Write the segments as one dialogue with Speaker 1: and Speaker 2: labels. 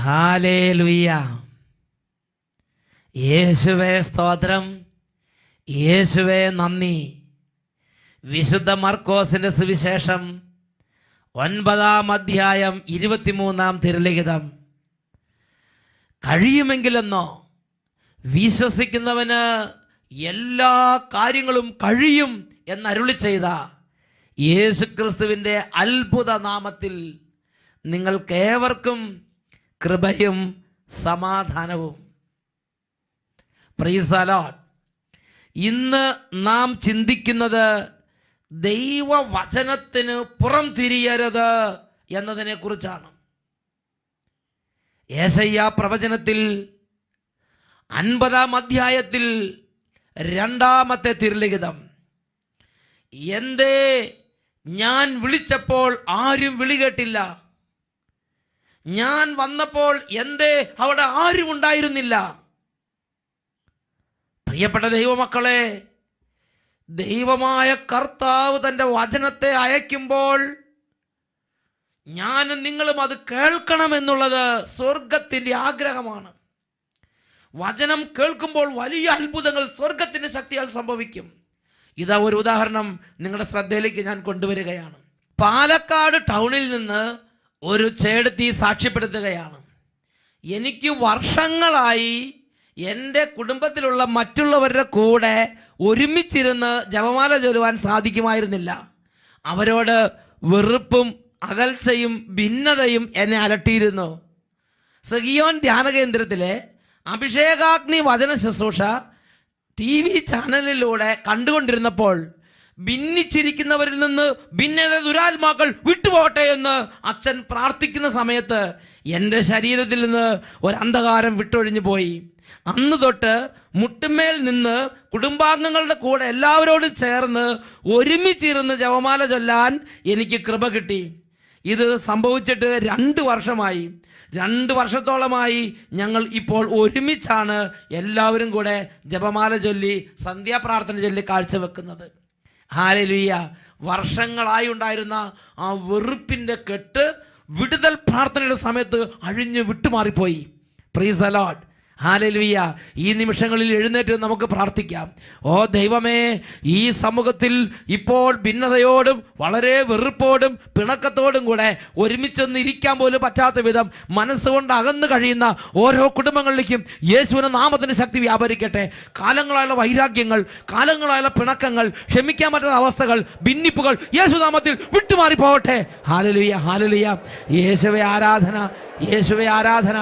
Speaker 1: Hallelujah. യേശുവേ സ്തോത്രം, യേശുവേ നന്ദി. വിശുദ്ധ മർക്കോസിന്റെ സുവിശേഷം 9-ാം അധ്യായം 23-ാം തിരുലിഖിതം. കഴിയുമെങ്കിലെന്നോ വിശ്വസിക്കുന്നവന് എല്ലാ കാര്യങ്ങളും കഴിയും എന്നരുളി ചെയ്ത യേശുക്രിസ്തുവിൻ്റെ അത്ഭുത നാമത്തിൽ നിങ്ങൾക്കേവർക്കും കൃപയും സമാധാനവും. Price the Lord. ഇന്ന് നാം ചിന്തിക്കുന്നത് ദൈവവചനത്തിന് പുറം തിരിയരുത് എന്നതിനെ കുറിച്ചാണ്. യെശയ്യാ പ്രവചനത്തിൽ 50-ാം അധ്യായത്തിൽ 2-ാമത്തെ തിരുലിഖിതം. എന്തേ ഞാൻ വിളിച്ചപ്പോൾ ആരും വിളി കേട്ടില്ല, ഞാൻ വന്നപ്പോൾ എന്തേ അവിടെ ആരും ഉണ്ടായിരുന്നില്ല. പ്രിയപ്പെട്ട ദൈവമക്കളെ, ദൈവമായ കർത്താവ് തൻ്റെ വചനത്തെ അയക്കുമ്പോൾ ഞാനും നിങ്ങളും അത് കേൾക്കണമെന്നുള്ളത് സ്വർഗത്തിൻ്റെ ആഗ്രഹമാണ്. വചനം കേൾക്കുമ്പോൾ വലിയ അത്ഭുതങ്ങൾ സ്വർഗത്തിൻ്റെ ശക്തിയാൽ സംഭവിക്കും. ഇതാ ഒരു ഉദാഹരണം നിങ്ങളുടെ ശ്രദ്ധയിലേക്ക് ഞാൻ കൊണ്ടുവരികയാണ്. പാലക്കാട് ടൗണിൽ നിന്ന് ഒരു ചേടത്തി സാക്ഷ്യപ്പെടുത്തുകയാണ്. എനിക്ക് വർഷങ്ങളായി എൻ്റെ കുടുംബത്തിലുള്ള മറ്റുള്ളവരുടെ കൂടെ ഒരുമിച്ചിരുന്ന് ജപമാല ചൊല്ലുവാൻ സാധിക്കുമായിരുന്നില്ല. അവരോട് വെറുപ്പും അകൽച്ചയും ഭിന്നതയും എന്നെ അലട്ടിയിരുന്നു. സഗിയോൻ ധ്യാന കേന്ദ്രത്തിലെ അഭിഷേകാഗ്നി വചന ശുശ്രൂഷ TV ചാനലിലൂടെ കണ്ടുകൊണ്ടിരുന്നപ്പോൾ ഭിന്നിച്ചിരിക്കുന്നവരിൽ നിന്ന് ഭിന്നത ദുരാത്മാക്കൾ വിട്ടുപോകട്ടെ എന്ന് അച്ഛൻ പ്രാർത്ഥിക്കുന്ന സമയത്ത് എൻ്റെ ശരീരത്തിൽ നിന്ന് ഒരു അന്ധകാരം വിട്ടൊഴിഞ്ഞു പോയി. അന്ന് തൊട്ട് മുട്ടുമേൽ നിന്ന് കുടുംബാംഗങ്ങളുടെ കൂടെ എല്ലാവരോടും ചേർന്ന് ഒരുമിച്ചിരുന്ന് ജപമാല ചൊല്ലാൻ എനിക്ക് കൃപ കിട്ടി. ഇത് സംഭവിച്ചിട്ട് 2 വർഷമായി. 2 വർഷത്തോളമായി ഞങ്ങൾ ഇപ്പോൾ ഒരുമിച്ചാണ് എല്ലാവരും കൂടെ ജപമാല ചൊല്ലി സന്ധ്യാപ്രാർത്ഥന ചൊല്ലി കാഴ്ചവെക്കുന്നത്. ഹല്ലേലൂയ. വർഷങ്ങളായി ഉണ്ടായിരുന്ന ആ വെറുപ്പിൻ്റെ കെട്ട് വിടുതൽ പ്രാർത്ഥനയുടെ സമയത്ത് അഴിഞ്ഞ് വിട്ടുമാറിപ്പോയി. Praise the lord. ഹല്ലേലൂയ. ഈ നിമിഷങ്ങളിൽ എഴുന്നേറ്റ് നമുക്ക് പ്രാർത്ഥിക്കാം. ഓ ദൈവമേ, ഈ സമൂഹത്തിൽ ഇപ്പോൾ ഭിന്നതയോടും വളരെ വെറുപ്പോടും പിണക്കത്തോടും കൂടെ ഒരുമിച്ചൊന്ന് ഇരിക്കാൻ പോലും പറ്റാത്ത വിധം മനസ്സുകൊണ്ട് അകന്നു കഴിയുന്ന ഓരോ കുടുംബങ്ങളിലേക്കും യേശുവിന്റെ നാമത്തിന്റെ ശക്തി വ്യാപരിക്കട്ടെ. കാലങ്ങളായുള്ള വൈരാഗ്യങ്ങൾ, കാലങ്ങളായുള്ള പിണക്കങ്ങൾ, ക്ഷമിക്കാൻ പറ്റാത്ത അവസ്ഥകൾ, ഭിന്നിപ്പുകൾ യേശുനാമത്തിൽ വിട്ടുമാറി പോകട്ടെ. Hallelujah, hallelujah. യേശുവേ ആരാധന, യേശുവേ ആരാധന.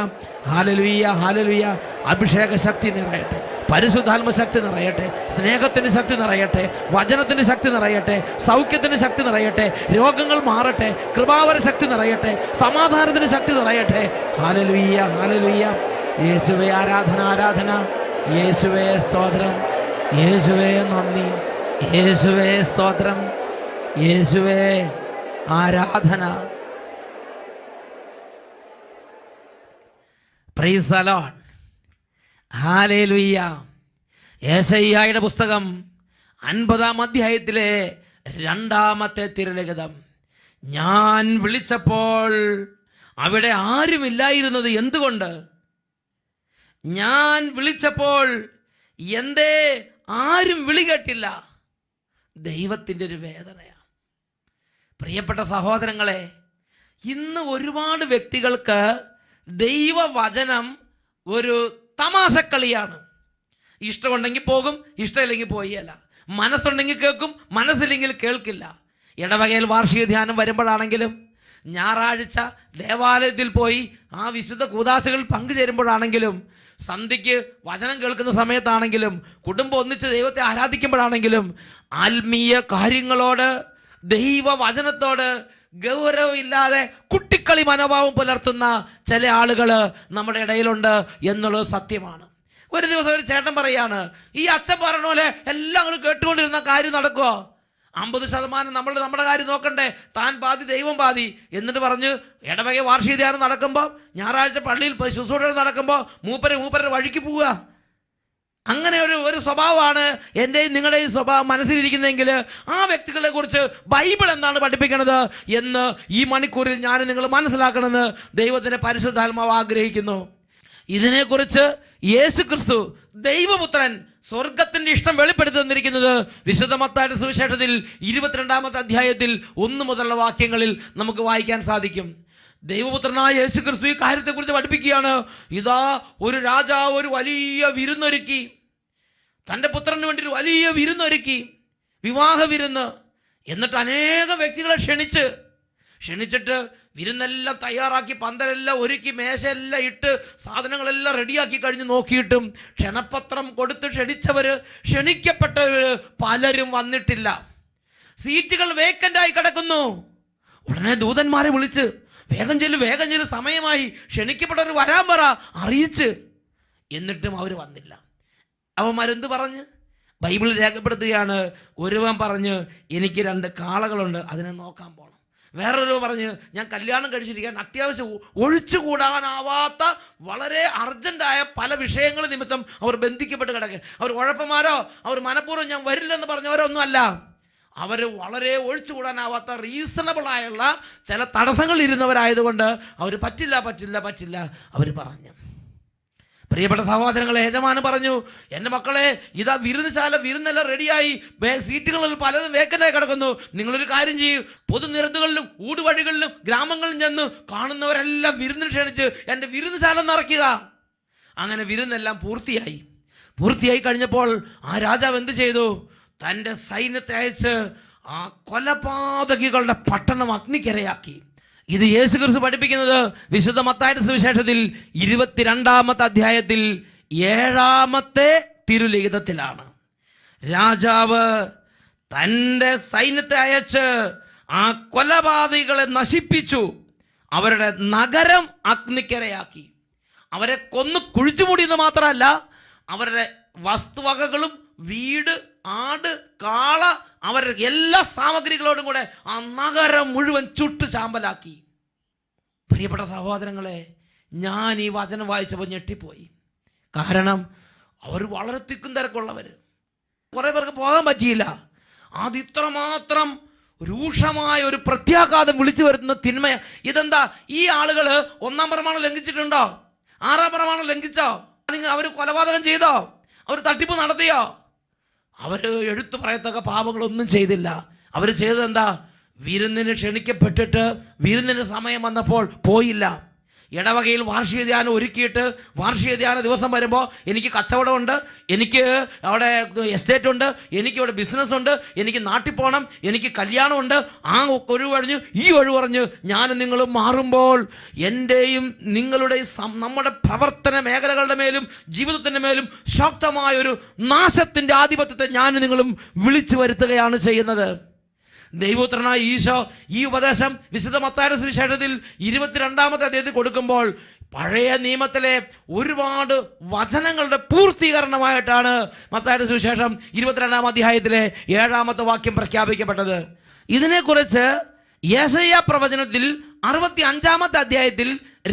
Speaker 1: Hallelujah, hallelujah. അഭിഷേക ശക്തി നിറയട്ടെ, പരിശുദ്ധാത്മ ശക്തി നിറയട്ടെ, സ്നേഹത്തിന്റെ ശക്തി നിറയട്ടെ, വചനത്തിന്റെ ശക്തി നിറയട്ടെ, സൗഖ്യത്തിന്റെ ശക്തി നിറയട്ടെ, രോഗങ്ങൾ മാറട്ടെ, കൃപാവര ശക്തി നിറയട്ടെ, സമാധാനത്തിന്റെ ശക്തി നിറയട്ടെ. Hallelujah, hallelujah. യേശുവേ ആരാധന, ആരാധന. യേശുവേ സ്തോത്രം, യേശുവേ നന്ദി, യേശുവേ സ്തോത്രം, യേശുവേ ആരാധന. Price the lord. ഹല്ലേലൂയ. യെശയ്യായുടെ പുസ്തകം 50-ാം അധ്യായത്തിലെ 2-ാമത്തെ തിരുലിഖിതം. ഞാൻ വിളിച്ചപ്പോൾ അവിടെ ആരുമില്ലായിരുന്നത് എന്തുകൊണ്ട്? ഞാൻ വിളിച്ചപ്പോൾ എന്തേ ആരും വിളി കേട്ടില്ല? ദൈവത്തിൻ്റെ ഒരു വേദനയാണ്. പ്രിയപ്പെട്ട സഹോദരങ്ങളെ, ഇന്ന് ഒരുപാട് വ്യക്തികൾക്ക് ദൈവവചനം ഒരു തമാശക്കളിയാണ്. ഇഷ്ടമുണ്ടെങ്കിൽ പോകും, ഇഷ്ടമില്ലെങ്കിൽ പോയല്ല. മനസ്സുണ്ടെങ്കിൽ കേൾക്കും, മനസ്സില്ലെങ്കിൽ കേൾക്കില്ല. ഇടവകയിൽ വാർഷിക ധ്യാനം വരുമ്പോഴാണെങ്കിലും, ഞായറാഴ്ച ദേവാലയത്തിൽ പോയി ആ വിശുദ്ധ കൂദാശകളിൽ പങ്കുചേരുമ്പോഴാണെങ്കിലും, സന്ധ്യയ്ക്ക് വചനം കേൾക്കുന്ന സമയത്താണെങ്കിലും, കുടുംബം ഒന്നിച്ച് ദൈവത്തെ ആരാധിക്കുമ്പോഴാണെങ്കിലും, ആത്മീയ കാര്യങ്ങളോട്, ദൈവവചനത്തോട് ഗൗരവമില്ലാതെ കുട്ടിക്കളി മനോഭാവം പുലർത്തുന്ന ചില ആളുകൾ നമ്മുടെ ഇടയിലുണ്ട് എന്നുള്ളത് സത്യമാണ്. ഒരു ദിവസം ഒരു ചേട്ടൻ പറയാണ്, ഈ അച്ഛൻ പറഞ്ഞ പോലെ എല്ലാം അങ്ങ് കേട്ടുകൊണ്ടിരുന്ന കാര്യം നടക്കുമോ? 50% നമ്മൾ നമ്മുടെ കാര്യം നോക്കണ്ടേ, താൻ പാതി ദൈവം പാതി എന്നിട്ട് പറഞ്ഞ് ഇടവക വാർഷിക ധ്യാനം നടക്കുമ്പോൾ, ഞായറാഴ്ച പള്ളിയിൽ ശുശ്രൂഷകൾ നടക്കുമ്പോൾ മൂപ്പരുടെ വഴിക്ക് പോവുക. അങ്ങനെ ഒരു സ്വഭാവമാണ് എൻ്റെയും നിങ്ങളുടെയും സ്വഭാവം മനസ്സിലിരിക്കുന്നതെങ്കിൽ ആ വ്യക്തികളെ കുറിച്ച് ബൈബിൾ എന്താണ് പഠിപ്പിക്കുന്നത് എന്ന് ഈ മണിക്കൂറിൽ ഞാൻ നിങ്ങൾ മനസ്സിലാക്കണമെന്ന് ദൈവത്തിൻ്റെ പരിശുദ്ധാത്മാവ് ആഗ്രഹിക്കുന്നു. ഇതിനെക്കുറിച്ച് യേശു ക്രിസ്തു ദൈവപുത്രൻ സ്വർഗത്തിന്റെ ഇഷ്ടം വെളിപ്പെടുത്തി തന്നിരിക്കുന്നത് വിശുദ്ധ മത്തായിയുടെ സുവിശേഷത്തിൽ 22-ാമത്തെ അധ്യായത്തിൽ 1 മുതലുള്ള വാക്യങ്ങളിൽ നമുക്ക് വായിക്കാൻ സാധിക്കും. ദൈവപുത്രനായ യേശു ക്രിസ്തു ഈ കാര്യത്തെക്കുറിച്ച് പഠിപ്പിക്കുകയാണ്. ഇതാ ഒരു രാജാവ് ഒരു വലിയ വിരുന്നൊരുക്കി, തൻ്റെ പുത്രന് വേണ്ടി ഒരു വലിയ വിരുന്നൊരുക്കി, വിവാഹ വിരുന്ന്. എന്നിട്ട് അനേകം വ്യക്തികളെ ക്ഷണിച്ചിട്ട് വിരുന്നെല്ലാം തയ്യാറാക്കി, പന്തലെല്ലാം ഒരുക്കി, മേശയെല്ലാം ഇട്ട്, സാധനങ്ങളെല്ലാം റെഡിയാക്കി കഴിഞ്ഞ് നോക്കിയിട്ടും ക്ഷണപത്രം കൊടുത്ത് ക്ഷണിക്കപ്പെട്ടവർ പലരും വന്നിട്ടില്ല. സീറ്റുകൾ വേക്കൻ്റായി കിടക്കുന്നു. ഉടനെ ദൂതന്മാരെ വിളിച്ച് വേഗം ചെല്ലു, സമയമായി, ക്ഷണിക്കപ്പെട്ടവർ വരാൻ പറ, അറിയിച്ച്. എന്നിട്ടും അവർ വന്നില്ല. അവന്മാരെന്ത് പറഞ്ഞ് ബൈബിളിൽ രേഖപ്പെടുത്തുകയാണ്. ഒരുവൻ പറഞ്ഞ് എനിക്ക് 2 കാളകളുണ്ട്, അതിനെ നോക്കാൻ പോകണം. വേറൊരു പറഞ്ഞ് ഞാൻ കല്യാണം കഴിച്ചിരിക്കാൻ അത്യാവശ്യം ഒഴിച്ചുകൂടാനാവാത്ത വളരെ അർജൻറ്റായ പല വിഷയങ്ങൾ നിമിത്തം അവർ ബന്ധിക്കപ്പെട്ട് കിടക്കുക. അവർ ഉഴപ്പന്മാരോ അവർ മനഃപൂർവ്വം ഞാൻ വരില്ലെന്ന് പറഞ്ഞവരോ ഒന്നും അല്ല. അവർ വളരെ ഒഴിച്ചുകൂടാനാവാത്ത റീസണബിളായുള്ള ചില തടസ്സങ്ങൾ ഇരുന്നവരായതുകൊണ്ട് അവർ പറ്റില്ല അവർ പറഞ്ഞു. പ്രിയപ്പെട്ട സഹോദരങ്ങളെ, യജമാനൻ പറഞ്ഞു, എൻ്റെ മക്കളെ, ഇതാ വിരുന്നെല്ലാം റെഡിയായി, സീറ്റുകളിൽ പലതും വേക്കൻ്റായി കിടക്കുന്നു. നിങ്ങളൊരു കാര്യം ചെയ്യൂ, പൊതുനിരത്തുകളിലും ഊടുവഴികളിലും ഗ്രാമങ്ങളിലും ചെന്ന് കാണുന്നവരെല്ലാം വിരുന്നിന് ക്ഷണിച്ച് എൻ്റെ വിരുന്നുശാല നിറയ്ക്കുക. അങ്ങനെ വിരുന്നെല്ലാം പൂർത്തിയായി കഴിഞ്ഞപ്പോൾ ആ രാജാവ് എന്ത് ചെയ്തു? തൻ്റെ സൈന്യത്തെ അയച്ച് ആ കൊലപാതകികളുടെ പട്ടണം അഗ്നിക്കിരയാക്കി. ഇത് യേശു ക്രിസ്തു പഠിപ്പിക്കുന്നത് വിശുദ്ധ മത്തായിയുടെ സുവിശേഷത്തിൽ 22-ാമത്തെ അധ്യായത്തിൽ 7-ാമത്തെ തിരുലിഖിതത്തിലാണ്. രാജാവ് തൻ്റെ സൈന്യത്തെ അയച്ച് ആ കൊലപാതകികളെ നശിപ്പിച്ചു. അവരുടെ നഗരം അഗ്നിക്കിരയാക്കി. അവരെ കൊന്ന് കുഴിച്ചുമൂടിയെന്ന് മാത്രമല്ല, അവരുടെ വസ്തുവകകളും വീട്, ആട്, കാള, അവരുടെ എല്ലാ സാമഗ്രികളോടും കൂടെ ആ നഗരം മുഴുവൻ ചുട്ട് ചാമ്പലാക്കി. പ്രിയപ്പെട്ട സഹോദരങ്ങളെ, ഞാൻ ഈ വചനം വായിച്ചപ്പോൾ ഞെട്ടിപ്പോയി. കാരണം അവർ വളരെ തിക്കും തിരക്കുള്ളവർ. കുറേ പേർക്ക് പോകാൻ പറ്റിയില്ല. അത് ഇത്രമാത്രം രൂക്ഷമായ ഒരു പ്രത്യാഘാതം വിളിച്ചു വരുത്തുന്ന തിന്മ. ഇതെന്താ? ഈ ആളുകൾ 1-ാം പ്രമാണം ലംഘിച്ചിട്ടുണ്ടോ? 6-ാം പ്രമാണം ലംഘിച്ചോ? അവർ കൊലപാതകം ചെയ്തോ? അവർ തട്ടിപ്പ് നടത്തിയോ? അവർ എടുത്തു പറയത്തക്ക പാപങ്ങളൊന്നും ചെയ്തില്ല. അവർ ചെയ്തതെന്താ? വിരുന്നിന് ക്ഷണിക്കപ്പെട്ടിട്ട് വിരുന്നിന് സമയം വന്നപ്പോൾ പോയില്ല. ഇടവകയിൽ വാർഷിക ധ്യാനം ഒരുക്കിയിട്ട് വാർഷിക ധ്യാന ദിവസം വരുമ്പോൾ എനിക്ക് കച്ചവടമുണ്ട്, എനിക്ക് അവിടെ എസ്റ്റേറ്റ് ഉണ്ട്, എനിക്ക് ഇവിടെ ബിസിനസ് ഉണ്ട്, എനിക്ക് നാട്ടിൽ പോകണം, എനിക്ക് കല്യാണമുണ്ട്, ആ ഒഴിവ് കഴിഞ്ഞ് ഈ ഒഴിവ് പറഞ്ഞ് ഞാനും നിങ്ങളും മാറുമ്പോൾ എൻ്റെയും നിങ്ങളുടെയും നമ്മുടെ പ്രവർത്തന മേഖലകളുടെ മേലും ജീവിതത്തിൻ്റെ മേലും ശക്തമായൊരു നാശത്തിൻ്റെ ആധിപത്യത്തെ ഞാനും നിങ്ങളും വിളിച്ചു വരുത്തുകയാണ് ചെയ്യുന്നത്. ദൈവപുത്രനായ ഈശോ ഈ ഉപദേശം വിശുദ്ധ മത്തായിയുടെ സുവിശേഷത്തിൽ 22-ാമത്തെ അധ്യായത്തിൽ കൊടുക്കുമ്പോൾ പഴയ നിയമത്തിലെ ഒരുപാട് വചനങ്ങളുടെ പൂർത്തീകരണമായിട്ടാണ് മത്തായിയുടെ സുവിശേഷം 22-ാം അധ്യായത്തിലെ 7-ാമത്തെ വാക്യം പ്രഖ്യാപിക്കപ്പെട്ടത്. ഇതിനെക്കുറിച്ച് യെശയ്യാ പ്രവചനത്തിൽ 65-ാമത്തെ അധ്യായത്തിൽ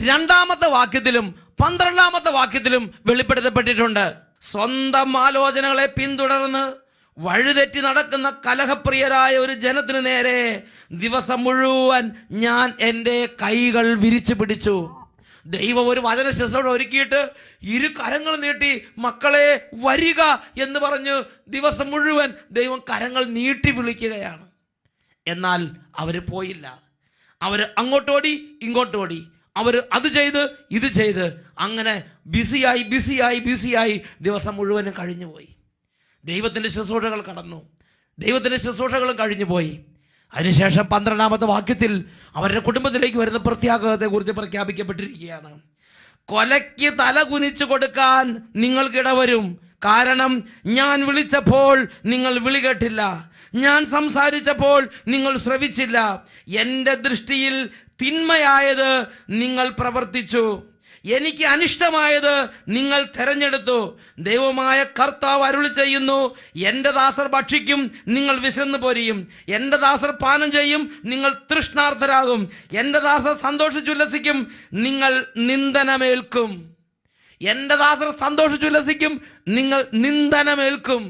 Speaker 1: 2-ാമത്തെ വാക്യത്തിലും 12-ാമത്തെ വാക്യത്തിലും വെളിപ്പെടുത്തപ്പെട്ടിട്ടുണ്ട്. സ്വന്തം ആലോചനകളെ പിന്തുടർന്ന് വഴിതെറ്റി നടക്കുന്ന കലഹപ്രിയരായ ഒരു ജനത്തിനു നേരെ ദിവസം മുഴുവൻ ഞാൻ എൻ്റെ കൈകൾ വിരിച്ചു പിടിച്ചു. ദൈവം ഒരു വചന ശുശ്രൂഷ ഒരുക്കിയിട്ട് 2 കരങ്ങൾ നീട്ടി മക്കളെ വരിക എന്ന് പറഞ്ഞ് ദിവസം മുഴുവൻ ദൈവം കരങ്ങൾ നീട്ടി വിളിക്കുകയാണ്. എന്നാൽ അവർ പോയില്ല. അവർ അങ്ങോട്ടോടി ഇങ്ങോട്ടോടി, അവർ അത് ചെയ്ത് ഇത് ചെയ്ത് അങ്ങനെ ബിസിയായി ദിവസം മുഴുവനും കഴിഞ്ഞുപോയി. ദൈവത്തിൻ്റെ ശുശ്രൂഷകൾ കടന്നു, ദൈവത്തിൻ്റെ ശുശ്രൂഷകളും കഴിഞ്ഞു പോയി. അതിനുശേഷം 12-ാമത്തെ വാക്യത്തിൽ അവരുടെ കുടുംബത്തിലേക്ക് വരുന്ന പ്രത്യാഘാതത്തെക്കുറിച്ച് പ്രഖ്യാപിക്കപ്പെട്ടിരിക്കുകയാണ്. കൊലയ്ക്ക് തല കുനിച്ചു കൊടുക്കാൻ നിങ്ങൾക്കിടവരും. കാരണം ഞാൻ വിളിച്ചപ്പോൾ നിങ്ങൾ വിളി കേട്ടില്ല, ഞാൻ സംസാരിച്ചപ്പോൾ നിങ്ങൾ ശ്രവിച്ചില്ല, എൻ്റെ ദൃഷ്ടിയിൽ തിന്മയായത് നിങ്ങൾ പ്രവർത്തിച്ചു, എനിക്ക് അനിഷ്ടമായത് നിങ്ങൾ തെരഞ്ഞെടുത്തു. ദൈവമായ കർത്താവ് അരുളി ചെയ്യുന്നു, എൻ്റെ ദാസർ ഭക്ഷിക്കും, നിങ്ങൾ വിശന്നു പോരിയും. എൻ്റെ ദാസർ പാനം ചെയ്യും, നിങ്ങൾ തൃഷ്ണാർത്ഥരാകും. എൻ്റെ ദാസർ സന്തോഷിച്ചുല്ലസിക്കും, നിങ്ങൾ നിന്ദനമേൽക്കും. എൻ്റെ ദാസർ സന്തോഷിച്ചുല്ലസിക്കും, നിങ്ങൾ നിന്ദനമേൽക്കും.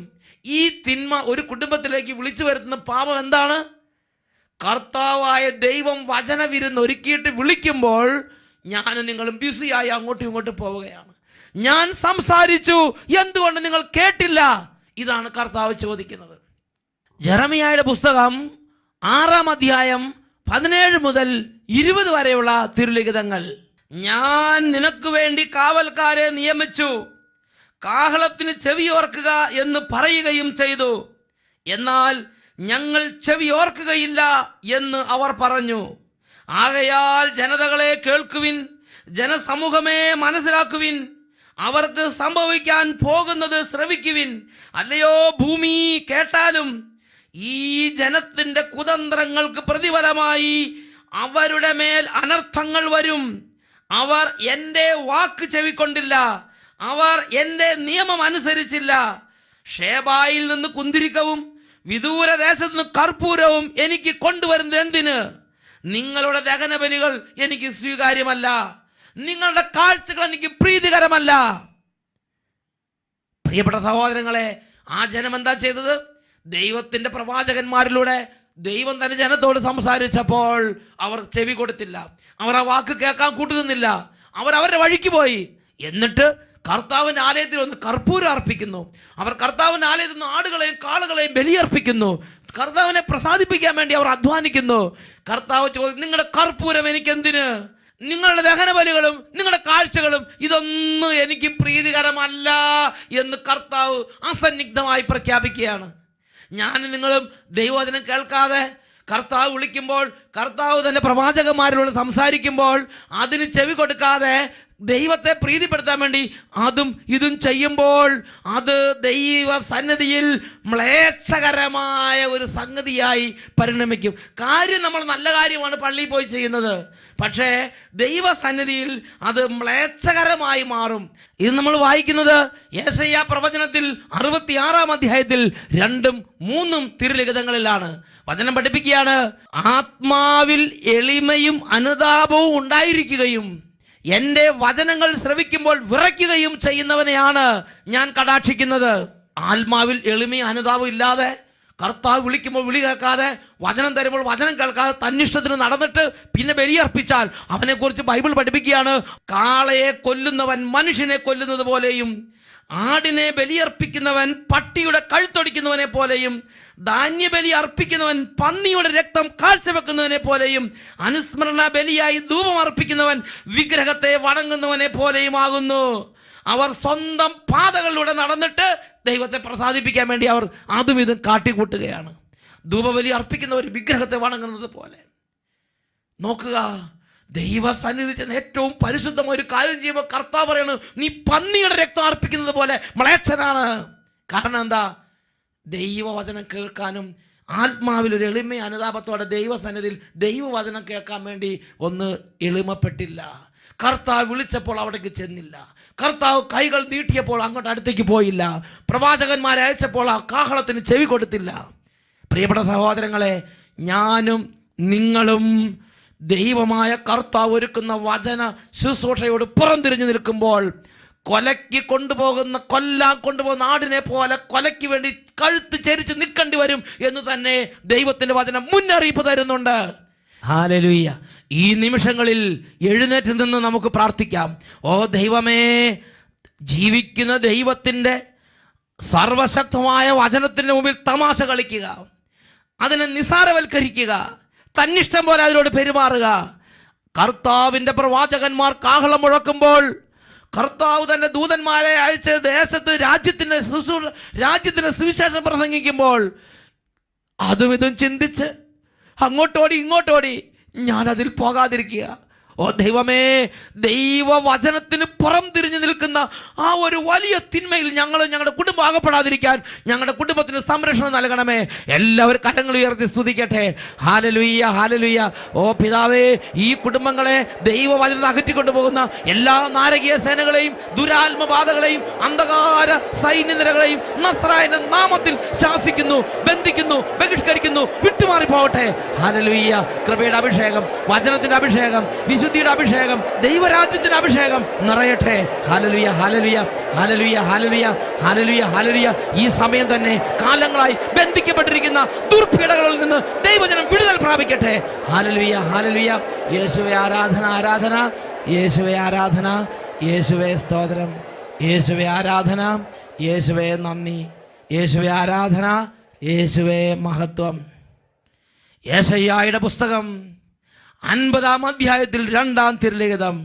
Speaker 1: ഈ തിന്മ ഒരു കുടുംബത്തിലേക്ക് വിളിച്ചു വരുത്തുന്ന പാപം എന്താണ്? കർത്താവായ ദൈവം വചനവിരുന്ന് ഒരുക്കിയിട്ട് വിളിക്കുമ്പോൾ ഞാനും നിങ്ങളും ബിസിയായി അങ്ങോട്ടും ഇങ്ങോട്ടും പോവുകയാണ്. ഞാൻ സംസാരിച്ചു, എന്തുകൊണ്ട് നിങ്ങൾ കേട്ടില്ല? ഇതാണ് കർത്താവ് ചോദിക്കുന്നത്. ജെറമിയായുടെ പുസ്തകം 6-ാം അധ്യായം 17 മുതൽ 20 വരെയുള്ള തിരുലിഖിതങ്ങൾ. ഞാൻ നിനക്ക് വേണ്ടി കാവൽക്കാരെ നിയമിച്ചു, കാഹളത്തിന് ചെവിയോർക്കുക എന്ന് പറയുകയും ചെയ്തു. എന്നാൽ ഞങ്ങൾ ചെവിയോർക്കുകയില്ല എന്ന് അവർ പറഞ്ഞു. ആകയാൽ ജനതകളെ കേൾക്കുവിൻ, ജനസമൂഹമേ മനസ്സിലാക്കുവിൻ, അവർക്ക് സംഭവിക്കാൻ പോകുന്നത് ശ്രവിക്കുവിൻ. അല്ലയോ ഭൂമി, കേട്ടാലും ഈ ജനത്തിന്റെ കുതന്ത്രങ്ങൾക്ക് പ്രതിഫലമായി അവരുടെ മേൽ അനർത്ഥങ്ങൾ വരും. അവർ എൻ്റെ വാക്ക് ചെവിക്കൊണ്ടില്ല, അവർ എൻ്റെ നിയമം അനുസരിച്ചില്ല. ഷേബായിൽ നിന്ന് കുന്തിരിക്കവും വിദൂരദേശത്ത് നിന്ന് കർപ്പൂരവും എനിക്ക് കൊണ്ടുവരുന്നത് എന്തിന്? നിങ്ങളുടെ ദഹനബലികൾ എനിക്ക് സ്വീകാര്യമല്ല, നിങ്ങളുടെ കാഴ്ചകൾ എനിക്ക് പ്രീതികരമല്ല. പ്രിയപ്പെട്ട സഹോദരങ്ങളെ, ആ ജനം എന്താ ചെയ്തത്? ദൈവത്തിന്റെ പ്രവാചകന്മാരിലൂടെ ദൈവം തന്നെ ജനത്തോട് സംസാരിച്ചപ്പോൾ അവർ ചെവി കൊടുത്തില്ല, അവർ ആ വാക്ക് കേൾക്കാൻ കൂട്ടുനിന്നില്ല, അവർ അവരുടെ വഴിക്ക് പോയി. എന്നിട്ട് കർത്താവിന്റെ ആലയത്തിൽ ഒന്ന് കർപ്പൂരം അർപ്പിക്കുന്നു. അവർ കർത്താവിന്റെ ആലയത്തിൽ നിന്ന് ആടുകളെയും കാളുകളെയും ബലിയർപ്പിക്കുന്നു. കർത്താവിനെ പ്രസാദിപ്പിക്കാൻ വേണ്ടി അവർ അധ്വാനിക്കുന്നു. കർത്താവ് ചോദിച്ചു, നിങ്ങളുടെ കർപ്പൂരം എനിക്ക് എന്തിന്? നിങ്ങളുടെ ദഹന ബലികളും നിങ്ങളുടെ കാഴ്ചകളും ഇതൊന്നും എനിക്ക് പ്രീതികരമല്ല എന്ന് കർത്താവ് അസന്നിഗ്ധമായി പ്രഖ്യാപിക്കുകയാണ്. ഞാനും നിങ്ങളും ദൈവവചനം കേൾക്കാതെ കർത്താവ് വിളിക്കുമ്പോൾ, കർത്താവ് തന്നെ പ്രവാചകന്മാരോട് സംസാരിക്കുമ്പോൾ അതിന് ചെവി കൊടുക്കാതെ ദൈവത്തെ പ്രീതിപ്പെടുത്താൻ വേണ്ടി അതും ഇതും ചെയ്യുമ്പോൾ അത് ദൈവ സന്നിധിയിൽ മ്ലേച്ഛകരമായ ഒരു സംഗതിയായി പരിണമിക്കും. കാര്യം നമ്മൾ നല്ല കാര്യമാണ് പള്ളിയിൽ പോയി ചെയ്യുന്നത്, പക്ഷേ ദൈവസന്നിധിയിൽ അത് മ്ലേച്ഛകരമായി മാറും. ഇത് നമ്മൾ വായിക്കുന്നത് യെശയ്യാ പ്രവചനത്തിൽ 66-ാം അധ്യായത്തിൽ 2-3 തിരുലിഖിതങ്ങളിലാണ്. വചനം പഠിപ്പിക്കുകയാണ്, ആത്മാവിൽ എളിമയും അനുതാപവും ഉണ്ടായിരിക്കുകയും എൻ്റെ വചനങ്ങൾ ശ്രവിക്കുമ്പോൾ വിറയ്ക്കുകയും ചെയ്യുന്നവനെയാണ് ഞാൻ കടാക്ഷിക്കുന്നത്. ആത്മാവിൽ എളിമയും അനുതാപവും ഇല്ലാതെ, കർത്താവ് വിളിക്കുമ്പോൾ വിളി കേൾക്കാതെ, വചനം തരുമ്പോൾ വചനം കേൾക്കാതെ തന്നിഷ്ടത്തിന് നടന്നിട്ട് പിന്നെ ബലിയർപ്പിച്ചാൽ അവനെക്കുറിച്ച് ബൈബിൾ പഠിപ്പിക്കുകയാണ്, കാളയെ കൊല്ലുന്നവൻ മനുഷ്യനെ കൊല്ലുന്നത് പോലെയും, ആടിനെ ബലിയർപ്പിക്കുന്നവൻ പട്ടിയുടെ കഴുത്തൊടിക്കുന്നവനെ പോലെയും, ധാന്യബലി അർപ്പിക്കുന്നവൻ പന്നിയുടെ രക്തം കാഴ്ചവെക്കുന്നവനെ പോലെയും, അനുസ്മരണ ബലിയായി ധൂപം അർപ്പിക്കുന്നവൻ വിഗ്രഹത്തെ വണങ്ങുന്നവനെ പോലെയുമാകുന്നു. അവർ സ്വന്തം പാതകളിലൂടെ നടന്നിട്ട് ദൈവത്തെ പ്രസാദിപ്പിക്കാൻ വേണ്ടി അവർ അതും ഇതും കാട്ടിക്കൂട്ടുകയാണ്. ധൂപബലി അർപ്പിക്കുന്നവർ വിഗ്രഹത്തെ വണങ്ങുന്നത് പോലെ. നോക്കുക, ദൈവസന്നിധി ചെന്ന് ഏറ്റവും പരിശുദ്ധമായ ഒരു കാര്യം ചെയ്യുമ്പോൾ കർത്താവ് പറയാണ്, നീ പന്നിയുടെ രക്തം അർപ്പിക്കുന്നത് പോലെ മ്ലേച്ഛനാണ്. കാരണം എന്താ? ദൈവവചനം കേൾക്കാനും ആത്മാവിലൊരു എളിമ അനുതാപത്തോടെ ദൈവസന്നിധിയിൽ ദൈവവചനം കേൾക്കാൻ വേണ്ടി ഒന്ന് എളിമപ്പെട്ടില്ല. കർത്താവ് വിളിച്ചപ്പോൾ അവിടേക്ക് ചെന്നില്ല, കർത്താവ് കൈകൾ നീട്ടിയപ്പോൾ അങ്ങോട്ട് അടുത്തേക്ക് പോയില്ല, പ്രവാചകന്മാരെ അയച്ചപ്പോൾ ആ കാഹളത്തിന് ചെവി കൊടുത്തില്ല. പ്രിയപ്പെട്ട സഹോദരങ്ങളെ, ഞാനും നിങ്ങളും ദൈവമായ കർത്താവ് ഒരുക്കുന്ന വചന ശുശ്രൂഷയോട് പുറംതിരിഞ്ഞു നിൽക്കുമ്പോൾ കൊലയ്ക്ക് കൊല്ലാൻ കൊണ്ടുപോകുന്ന ആടിനെ പോലെ കൊലയ്ക്ക് വേണ്ടി കഴുത്ത് ചരിച്ച് നിൽക്കേണ്ടി വരും എന്ന് തന്നെ ദൈവത്തിന്റെ വചനം മുന്നറിയിപ്പ് തരുന്നുണ്ട്. ഹല്ലേലൂയ. ഈ നിമിഷങ്ങളിൽ എഴുന്നേറ്റ് നിന്ന് നമുക്ക് പ്രാർത്ഥിക്കാം. ഓ ദൈവമേ, ജീവിക്കുന്ന ദൈവത്തിൻ്റെ സർവശക്തമായ വചനത്തിൻ്റെ മുമ്പിൽ തമാശ കളിക്കുക, അതിനെ നിസാരവൽക്കരിക്കുക, തന്നിഷ്ടം പോലെ അതിനോട് പെരുമാറുക. കർത്താവിൻ്റെ പ്രവാചകന്മാർ കാഹളം മുഴക്കുമ്പോൾ, കർത്താവ് തന്നെ ദൂതന്മാരെ അയച്ച് ദേശത്ത് രാജ്യത്തിന്റെ സുവിശേഷം പ്രസംഗിക്കുമ്പോൾ അതും ഇതും ചിന്തിച്ച് അങ്ങോട്ടോടി ഇങ്ങോട്ടോടി ഞാനതിൽ പോകാതിരിക്കുക. ഓ ദൈവമേ, ദൈവവചനത്തിന് പുറം തിരിഞ്ഞു നിൽക്കുന്ന ആ ഒരു വലിയ തിന്മയിൽ ഞങ്ങളും ഞങ്ങളുടെ കുടുംബം അകപ്പെടാതിരിക്കാൻ ഞങ്ങളുടെ കുടുംബത്തിന് സംരക്ഷണം നൽകണമേ. എല്ലാവരും കരങ്ങൾ ഉയർത്തി സ്തുതിക്കട്ടെ. Hallelujah, hallelujah. ഓ പിതാവേ, ഈ കുടുംബങ്ങളെ ദൈവവചനം അകറ്റിക്കൊണ്ടു പോകുന്ന എല്ലാ നാരകീയ സേനകളെയും ദുരാത്മബാധകളെയും അന്ധകാര സൈന്യനിരകളെയും നസ്രായന്റെ നാമത്തിൽ ശാസിക്കുന്നു, ബന്ധിക്കുന്നു, ബഹിഷ്കരിക്കുന്നു, വിട്ടു മാറിപ്പോകട്ടെ. ഹല്ലേലൂയ. കൃപയുടെ അഭിഷേകം, വചനത്തിന്റെ അഭിഷേകം, വിശുദ്ധിയുടെ അഭിഷേകം, ദൈവരാജ്യത്തിന്റെ അഭിഷേകം നിറയട്ടെ. Hallelujah, hallelujah, hallelujah, hallelujah, hallelujah, hallelujah. ഈ സമയം തന്നെ കാലങ്ങളായി ബന്ധിക്കപ്പെട്ടിരിക്കുന്ന ദുർപീഡകളിൽ നിന്ന് ദൈവജനം വിടുതൽ പ്രാപിക്കട്ടെ. Hallelujah, hallelujah. യേശുവേ ആരാധന, ആരാധന. യേശുവേ ആരാധന, യേശുവേ സ്തോത്രം, യേശുവേ ആരാധന, യേശുവേ നന്ദി, യേശുവേ ആരാധന, യേശുവേ മഹത്വം. യെശയ്യായുടെ പുസ്തകം 50-ാം അധ്യായത്തിൽ 2-ാം തിരുലിഖിതം.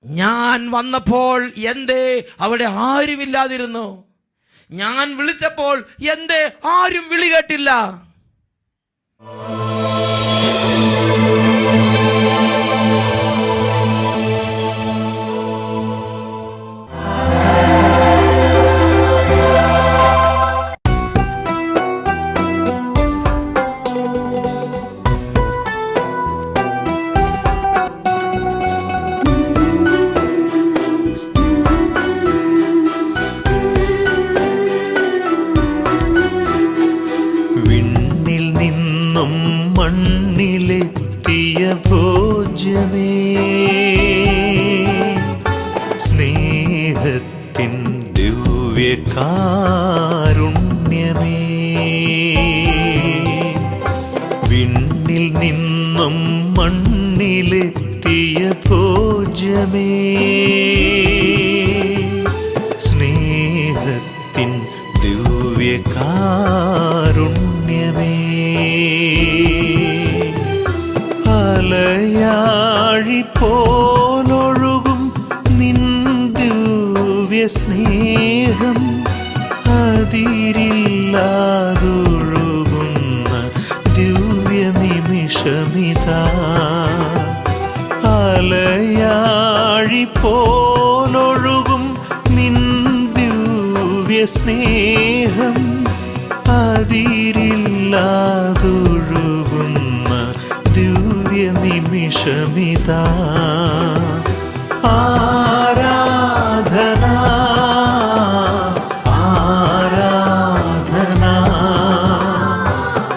Speaker 1: ഞാൻ വന്നപ്പോൾ എന്തേ അവിടെ ആരുമില്ലാതിരുന്നു? ഞാൻ വിളിച്ചപ്പോൾ എന്തേ ആരും വിളി കേട്ടില്ല?
Speaker 2: മണ്ണിലെത്തിയ ഭോജ്യമേ, സ്നേഹത്തിൻ ദിവ്യകാരുണ്യമേ, വിണ്ണിൽ നിന്നും മണ്ണിലെത്തിയ ഭോജ്യമേ, സ്നേഹത്തിൻ ദിവ്യകാരുണ്യമേ, അലയാഴി പോലൊഴുകും നിൻ ദിവ്യ സ്നേഹം, അതിരില്ലാതൊഴുകുന്ന ദിവ്യ നിമിഷമിതാ. അലയാഴി പോലൊഴുകും നിൻ ദിവ്യ സ്നേഹം, അതിരില്ലാതൊഴുകുന്ന ദിവ്യ നിമിഷമിതാ. ആരാധന, ആരാധന,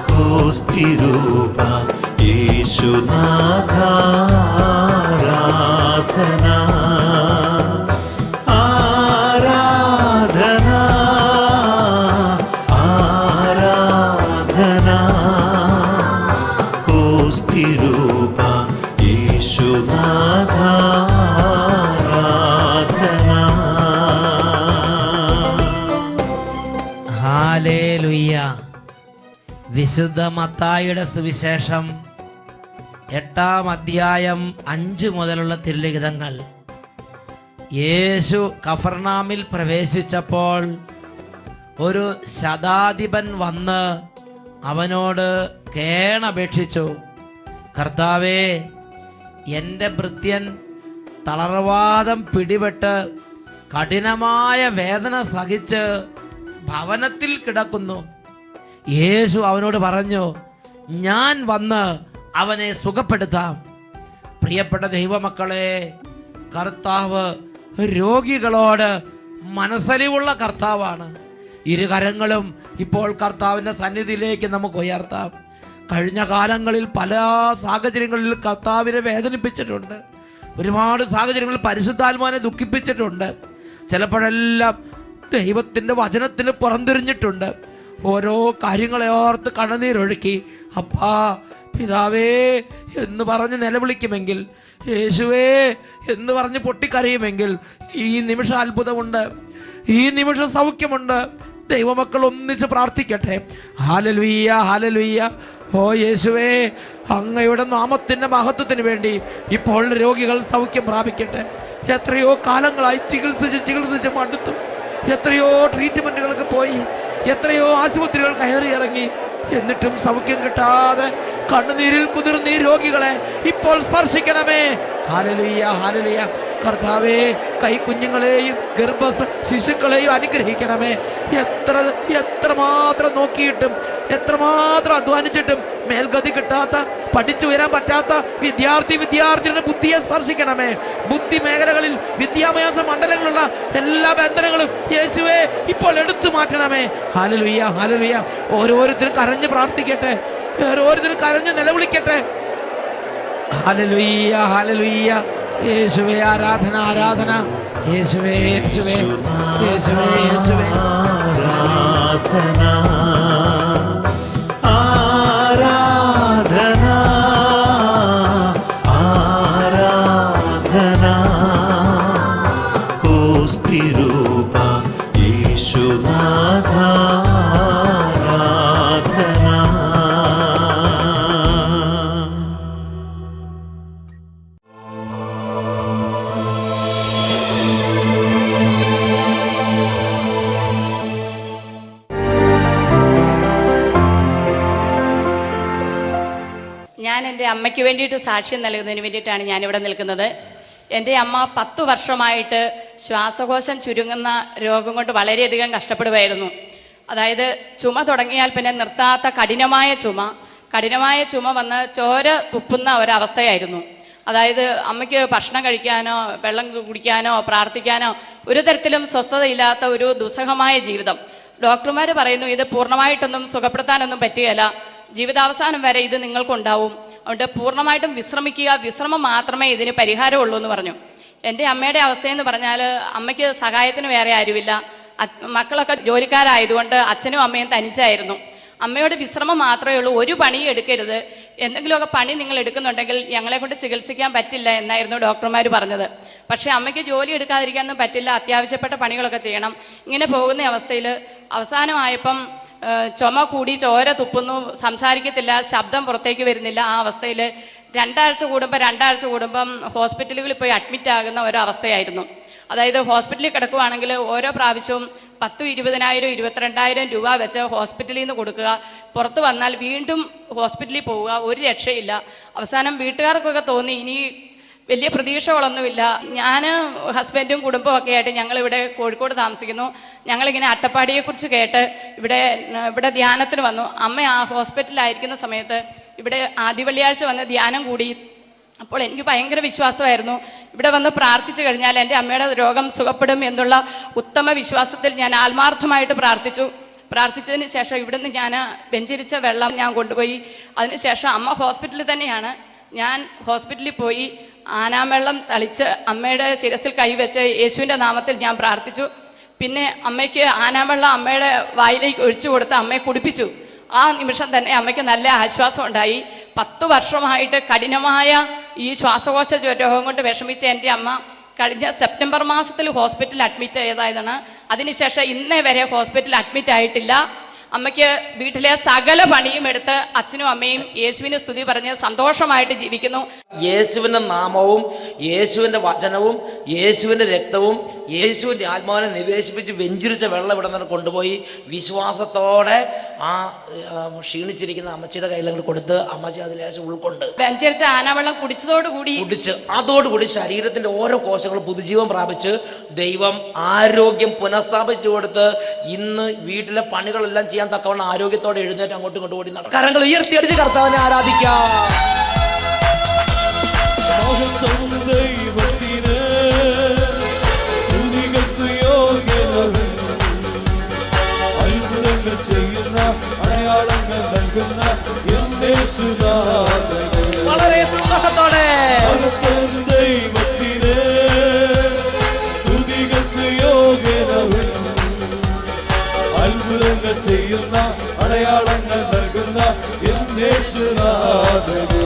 Speaker 2: ക്രിസ്തുരൂപ യേശുനാഥ, ആരാധന, ആരാധന, ആരാധന, ക്രിസ്തുരൂപ യേശുനാഥ, ആരാധന.
Speaker 1: ഹല്ലേലൂയ. വിശുദ്ധ മത്തായിയുടെ സുവിശേഷം 8-ാം അധ്യായം 5 മുതലുള്ള തിരുലിഖിതങ്ങൾ. യേശു കഫർനാമിൽ പ്രവേശിച്ചപ്പോൾ ഒരു ശതാധിപൻ വന്ന് അവനോട് കേണപേക്ഷിച്ചു, കർത്താവേ, എൻ്റെ ഭൃത്യൻ തളർവാദം പിടിപെട്ട് കഠിനമായ വേദന സഹിച്ച് ഭവനത്തിൽ കിടക്കുന്നു. യേശു അവനോട് പറഞ്ഞു, ഞാൻ വന്ന് അവനെ സുഖപ്പെടുത്താം. പ്രിയപ്പെട്ട ദൈവമക്കളെ, കർത്താവ് രോഗികളോട് മനസ്സലിവുള്ള കർത്താവാണ്. ഇരുകരങ്ങളും ഇപ്പോൾ കർത്താവിൻ്റെ സന്നിധിയിലേക്ക് നമുക്ക് ഉയർത്താം. കഴിഞ്ഞ കാലങ്ങളിൽ പല സാഹചര്യങ്ങളിൽ കർത്താവിനെ വേദനിപ്പിച്ചിട്ടുണ്ട്. ഒരുപാട് സാഹചര്യങ്ങളിൽ പരിശുദ്ധാത്മാവിനെ ദുഃഖിപ്പിച്ചിട്ടുണ്ട്. ചിലപ്പോഴെല്ലാം ദൈവത്തിൻ്റെ വചനത്തിന് പുറംതിരിഞ്ഞിട്ടുണ്ട്. ഓരോ കാര്യങ്ങളെ ഓർത്ത് കണ്ണുനീരൊഴുക്കി അപ്പാ, പിതാവേ എന്ന് പറഞ്ഞ് നിലവിളിക്കുമെങ്കിൽ, യേശുവേ എന്ന് പറഞ്ഞ് പൊട്ടിക്കരയുമെങ്കിൽ ഈ നിമിഷം അത്ഭുതമുണ്ട്, ഈ നിമിഷം സൗഖ്യമുണ്ട്. ദൈവമക്കൾ ഒന്നിച്ച് പ്രാർത്ഥിക്കട്ടെ. Hallelujah, hallelujah. ഓ യേശുവേ, അങ്ങയുടെ നാമത്തിൻ്റെ മഹത്വത്തിന് വേണ്ടി ഇപ്പോൾ രോഗികൾ സൗഖ്യം പ്രാപിക്കട്ടെ. എത്രയോ കാലങ്ങളായി ചികിത്സിച്ച് മടുത്തു. എത്രയോ ട്രീറ്റ്മെൻറ്റുകൾക്ക് പോയി, എത്രയോ ആശുപത്രികൾ കയറി ഇറങ്ങി, എന്നിട്ടും സൗഖ്യം കിട്ടാതെ കണ്ണുനീരിൽ കുതിർന്ന ഈ രോഗികളെ ഇപ്പോൾ സ്പർശിക്കണമേ. Hallelujah, hallelujah. കർത്താവേ, കൈക്കുഞ്ഞുങ്ങളെയും ഗർഭ ശിശുക്കളെയും അനുഗ്രഹിക്കണമേ. എത്രമാത്രം നോക്കിയിട്ടും എത്രമാത്രം അധ്വാനിച്ചിട്ടും മേൽഗതി കിട്ടാത്ത, പഠിച്ചു വരാൻ പറ്റാത്ത വിദ്യാർത്ഥിയുടെ ബുദ്ധിയെ സ്പർശിക്കണമേ. ബുദ്ധി മേഖലകളിൽ വിദ്യാഭ്യാസ മണ്ഡലങ്ങളുള്ള എല്ലാ ബന്ധനങ്ങളും യേശുവേ ഇപ്പോൾ എടുത്തു മാറ്റണമേ. Hallelujah, hallelujah. ഓരോരുത്തരും കരഞ്ഞ് പ്രാർത്ഥിക്കട്ടെ. ഓരോരുത്തരും കരഞ്ഞ് നിലവിളിക്കട്ടെ. Hallelujah, hallelujah. യേശുവേ ആരാധന, ആരാധന. യേശുവേ, യേശുവേ, യേശുവേ, യേശുവേ.
Speaker 2: ആരാധന, ആരാധന, ആരാധന. കോസ്തിരൂപ യേശുനാഥ ആരാധന.
Speaker 3: ഞാൻ എൻ്റെ അമ്മയ്ക്ക് വേണ്ടിയിട്ട് സാക്ഷ്യം നൽകുന്നതിന് വേണ്ടിയിട്ടാണ് ഞാനിവിടെ നിൽക്കുന്നത്. എൻ്റെ അമ്മ 10 വർഷമായിട്ട് ശ്വാസകോശം ചുരുങ്ങുന്ന രോഗം കൊണ്ട് വളരെയധികം കഷ്ടപ്പെടുമായിരുന്നു. അതായത് ചുമ തുടങ്ങിയാൽ പിന്നെ നിർത്താത്ത കഠിനമായ ചുമ വന്ന് ചോര തുപ്പുന്ന ഒരവസ്ഥയായിരുന്നു. അതായത് അമ്മയ്ക്ക് ഭക്ഷണം കഴിക്കാനോ വെള്ളം കുടിക്കാനോ പ്രാർത്ഥിക്കാനോ ഒരു തരത്തിലും സ്വസ്ഥതയില്ലാത്ത ഒരു ദുസ്സഹമായ ജീവിതം. ഡോക്ടർമാർ പറയുന്നു ഇത് പൂർണ്ണമായിട്ടൊന്നും സുഖപ്പെടുത്താനൊന്നും പറ്റുകയില്ല, ജീവിതാവസാനം വരെ ഇത് നിങ്ങൾക്കുണ്ടാവും, അതുകൊണ്ട് പൂർണ്ണമായിട്ടും വിശ്രമിക്കുക, വിശ്രമം മാത്രമേ ഇതിന് പരിഹാരമുള്ളൂ എന്ന് പറഞ്ഞു. എൻ്റെ അമ്മയുടെ അവസ്ഥയെന്ന് പറഞ്ഞാൽ അമ്മയ്ക്ക് സഹായത്തിന് വേറെ ആരുമില്ല. മക്കളൊക്കെ ജോലിക്കാരായതുകൊണ്ട് അച്ഛനും അമ്മയും തനിച്ചായിരുന്നു. അമ്മയോട് വിശ്രമം മാത്രമേ ഉള്ളൂ, ഒരു പണി എടുക്കരുത്, എന്തെങ്കിലുമൊക്കെ പണി നിങ്ങൾ എടുക്കുന്നുണ്ടെങ്കിൽ ഞങ്ങളെ കൊണ്ട് ചികിത്സിക്കാൻ പറ്റില്ല എന്നായിരുന്നു ഡോക്ടർമാർ പറഞ്ഞത്. പക്ഷേ അമ്മയ്ക്ക് ജോലി എടുക്കാതിരിക്കാനൊന്നും പറ്റില്ല, അത്യാവശ്യപ്പെട്ട പണികളൊക്കെ ചെയ്യണം. ഇങ്ങനെ പോകുന്ന അവസ്ഥയിൽ അവസാനമായപ്പം ചുമ കൂടി, ചോര തുപ്പുന്നു, സംസാരിക്കത്തില്ല, ശബ്ദം പുറത്തേക്ക് വരുന്നില്ല. ആ അവസ്ഥയിൽ 2 ആഴ്ച കൂടുമ്പം ഹോസ്പിറ്റലുകളിൽ പോയി അഡ്മിറ്റ് ആകുന്ന ഒരവസ്ഥയായിരുന്നു. അതായത് ഹോസ്പിറ്റലിൽ കിടക്കുവാണെങ്കിൽ ഓരോ പ്രാവശ്യവും 10,000, 20,000, 22,000 രൂപ വെച്ച് ഹോസ്പിറ്റലിൽ നിന്ന് കൊടുക്കുക, പുറത്ത് വന്നാൽ വീണ്ടും ഹോസ്പിറ്റലിൽ പോവുക, ഒരു രക്ഷയില്ല. അവസാനം വീട്ടുകാർക്കൊക്കെ തോന്നി ഇനി വലിയ പ്രതീക്ഷകളൊന്നുമില്ല. ഞാൻ ഹസ്ബൻഡും കുടുംബവും ഒക്കെ ആയിട്ട് ഞങ്ങളിവിടെ കോഴിക്കോട് താമസിക്കുന്നു. ഞങ്ങളിങ്ങനെ അട്ടപ്പാടിയെക്കുറിച്ച് കേട്ട് ഇവിടെ ധ്യാനത്തിന് വന്നു. അമ്മ ആ ഹോസ്പിറ്റലിലായിരിക്കുന്ന സമയത്ത് ഇവിടെ ആദ്യ വെള്ളിയാഴ്ച വന്ന് ധ്യാനം കൂടി. അപ്പോൾ എനിക്ക് ഭയങ്കര വിശ്വാസമായിരുന്നു, ഇവിടെ വന്ന് പ്രാർത്ഥിച്ചു കഴിഞ്ഞാൽ എൻ്റെ അമ്മയുടെ രോഗം സുഖപ്പെടും എന്നുള്ള ഉത്തമ വിശ്വാസത്തിൽ ഞാൻ ആത്മാർത്ഥമായിട്ട് പ്രാർത്ഥിച്ചതിന് ശേഷം ഇവിടുന്ന് ഞാൻ വെഞ്ചരിച്ച വെള്ളം ഞാൻ കൊണ്ടുപോയി. അതിനുശേഷം അമ്മ ഹോസ്പിറ്റലിൽ തന്നെയാണ്. ഞാൻ ഹോസ്പിറ്റലിൽ പോയി ആനാവെള്ളം തളിച്ച് അമ്മയുടെ ശിരസിൽ കൈവച്ച് യേശുവിൻ്റെ നാമത്തിൽ ഞാൻ പ്രാർത്ഥിച്ചു. പിന്നെ അമ്മയ്ക്ക് ആനാവെള്ളം അമ്മയുടെ വായിലേക്ക് ഒഴിച്ചു കൊടുത്ത് അമ്മയെ കുടിപ്പിച്ചു. ആ നിമിഷം തന്നെ അമ്മയ്ക്ക് നല്ല ആശ്വാസം ഉണ്ടായി. 10 വർഷമായിട്ട് കഠിനമായ ഈ ശ്വാസകോശ രോഗം കൊണ്ട് വിഷമിച്ച എൻ്റെ അമ്മ കഴിഞ്ഞ സെപ്റ്റംബർ മാസത്തിൽ ഹോസ്പിറ്റലിൽ അഡ്മിറ്റ് ചെയ്തതാണ്. അതിനുശേഷം ഇന്നേ വരെ ഹോസ്പിറ്റലിൽ അഡ്മിറ്റ് ആയിട്ടില്ല. അമ്മയ്ക്ക് വീട്ടിലെ സകല പണിയും എടുത്ത് അച്ഛനും അമ്മയും യേശുവിന് സ്തുതി പറഞ്ഞ് സന്തോഷമായിട്ട് ജീവിക്കുന്നു.
Speaker 1: യേശുവിൻ്റെ നാമവും യേശുവിൻ്റെ വചനവും യേശുവിൻ്റെ രക്തവും യേശുവിൻ്റെ ആത്മാവിനെ നിവേശിപ്പിച്ച് വെഞ്ചിരിച്ച വെള്ളം ഇവിടെ നിന്ന് കൊണ്ടുപോയി വിശ്വാസത്തോടെ ആ ക്ഷീണിച്ചിരിക്കുന്ന അമ്മച്ചിയുടെ കയ്യിലങ്ങോട്ട് കൊടുത്ത് അമ്മച്ചി അതിലേശം ഉൾക്കൊണ്ട്
Speaker 3: വെഞ്ചരിച്ച ആനവെള്ളം
Speaker 1: അതോടുകൂടി ശരീരത്തിന്റെ ഓരോ കോശങ്ങളും പുതുജീവൻ പ്രാപിച്ച് ദൈവം ആരോഗ്യം പുനഃസ്ഥാപിച്ചു കൊടുത്ത് ഇന്ന് വീട്ടിലെ പണികളെല്ലാം ചെയ്യാൻ തക്കവണ്ണം ആരോഗ്യത്തോടെ എഴുന്നേറ്റ് അങ്ങോട്ടും ഇങ്ങോട്ടും ഓടി നടക്കും. കരങ്ങൾ ഉയർത്തിയടിച്ച് കർത്താവിനെ ആരാധിക്കാം. വളരെ സന്തോഷത്തോടെ
Speaker 4: അത്ഭുതങ്ങൾ ചെയ്യുന്ന അടയാളങ്ങൾ നൽകുന്ന യേശുനാഥനേ.